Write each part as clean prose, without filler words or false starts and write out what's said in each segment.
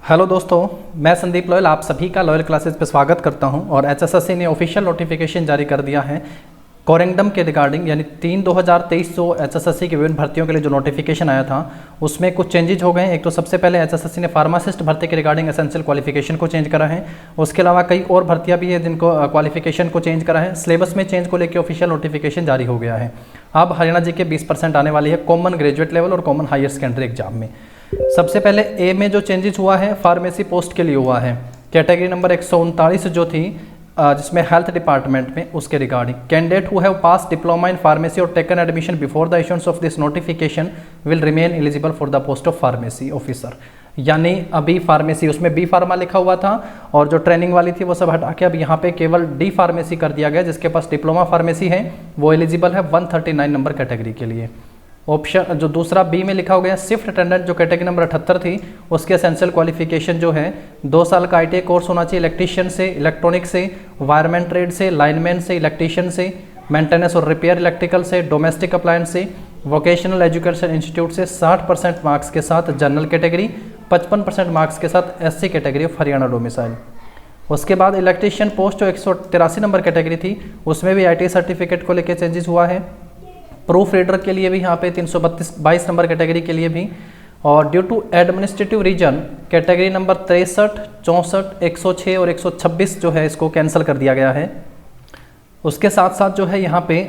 Hello दोस्तों, मैं Sandeep loyal आप सभी का लॉयल क्लासेस पे स्वागत करता हूं। और एचएसएससी ने ऑफिशियल नोटिफिकेशन जारी कर दिया है कोरेंडम के रिगार्डिंग, यानी 3/2023 जो एचएसएससी की विभिन्न भर्तियों के लिए जो नोटिफिकेशन आया था उसमें कुछ चेंजेज हो गए हैं। एक तो सबसे पहले एचएसएससी ने फार्मासिस्ट भर्ती के रिगार्डिंग एसेंशियल क्वालिफिकेशन को चेंज करा है। उसके अलावा कई और भर्तियाँ भी है जिनको क्वालिफिकेशन को चेंज करा है। सिलेबस में चेंज को लेकर ऑफिशियल नोटिफिकेशन जारी हो गया है। अब हरियाणा जी के 20% आने वाली है कॉमन ग्रेजुएट लेवल और कॉमन हायर सेकेंडरी एग्जाम में। सबसे पहले ए में जो चेंजेस हुआ है फार्मेसी पोस्ट के लिए हुआ है। कैटेगरी नंबर 139 जो थी जिसमें हेल्थ डिपार्टमेंट में, उसके regarding candidate who have pass diploma in pharmacy और taken admission before the issuance of this notification will remain eligible for the post of pharmacy officer. यानी अभी फार्मेसी उसमें बी फार्मा लिखा हुआ था और जो ट्रेनिंग वाली थी वो सब हटा के अब यहाँ पे केवल डी फार्मेसी कर दिया गया। जिसके पास डिप्लोमा फार्मेसी है वो एलिजिबल है 139 नंबर कैटेगरी के लिए। ऑप्शन जो दूसरा बी में लिखा हो गया शिफ्ट अटेंडेंट जो कैटेगरी नंबर 78 थी उसके एसेंशियल क्वालिफिकेशन जो है 2 साल का आईटीआई कोर्स होना चाहिए इलेक्ट्रीशियन से, इलेक्ट्रॉनिक से, वायरमैन ट्रेड से, लाइनमैन से, इलेक्ट्रीशियन से, मेंटेनेंस और रिपेयर इलेक्ट्रिकल से, डोमेस्टिक अप्लायंस से, वोकेशनल एजुकेशन इंस्टीट्यूट से 60% मार्क्स के साथ जनरल कैटेगरी, 55% मार्क्स के साथ SC category of Haryana domicile. उसके बाद इलेक्ट्रीशियन पोस्ट जो 183 नंबर कैटेगरी थी उसमें भी आईटीआई सर्टिफिकेट को लेकर चेंजेस हुआ है। प्रूफ रीडर के लिए भी यहाँ पे 322 नंबर कैटेगरी के लिए भी। और due to administrative reason category number 63, 64, 106 और 126 जो है इसको कैंसिल कर दिया गया है। उसके साथ साथ जो है यहाँ पे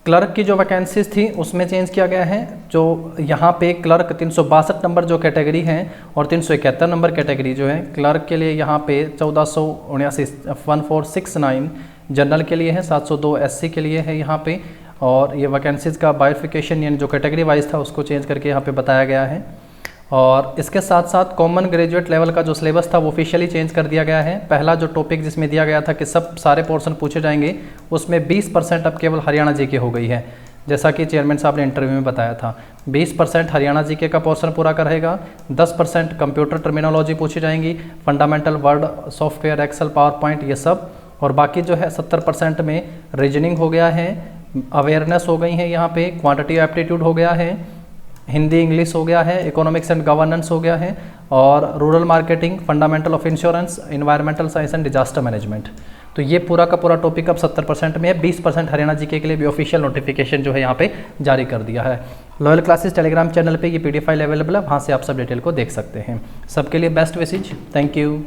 क्लर्क की जो वैकेंसीज थी उसमें चेंज किया गया है। जो यहाँ पे क्लर्क 362 नंबर जो कैटेगरी है और 371 नंबर कैटेगरी जो है क्लर्क के लिए यहाँ पे 1469 जनरल के लिए है, 702 एससी के लिए है यहाँ पे। और ये वैकेंसीज का बाइफिकेशन यानी जो कैटेगरी वाइज था उसको चेंज करके यहाँ पे बताया गया है। और इसके साथ साथ कॉमन ग्रेजुएट लेवल का जो सिलेबस था वो ऑफिशियली चेंज कर दिया गया है। पहला जो टॉपिक जिसमें दिया गया था कि सब सारे पोर्शन पूछे जाएंगे उसमें 20% अब केवल हरियाणा जीके हो गई है। जैसा कि चेयरमैन साहब ने इंटरव्यू में बताया था 20% हरियाणा जीके का पोर्शन पूरा करेगा, 10% कंप्यूटर टर्मिनोलॉजी पूछी जाएंगी, fundamental word software Excel PowerPoint ये सब। और बाकी जो है 70% में रीजनिंग हो गया है, अवेयरनेस हो गई है, यहाँ पे क्वांटिटी एप्टीट्यूड हो गया है, हिंदी इंग्लिश हो गया है, इकोनॉमिक्स एंड गवर्नेंस हो गया है, और rural marketing, fundamental of insurance, environmental science and disaster management. तो ये पूरा का पूरा टॉपिक अब 70% में है। 20% हरियाणा जीके के लिए भी ऑफिशियल नोटिफिकेशन जो है यहाँ पे जारी कर दिया है। लॉयल क्लासेस टेलीग्राम चैनल पे ये PDF फाइल अवेलेबल है, वहाँ से आप सब डिटेल को देख सकते हैं। सबके लिए बेस्ट विशेज, थैंक यू।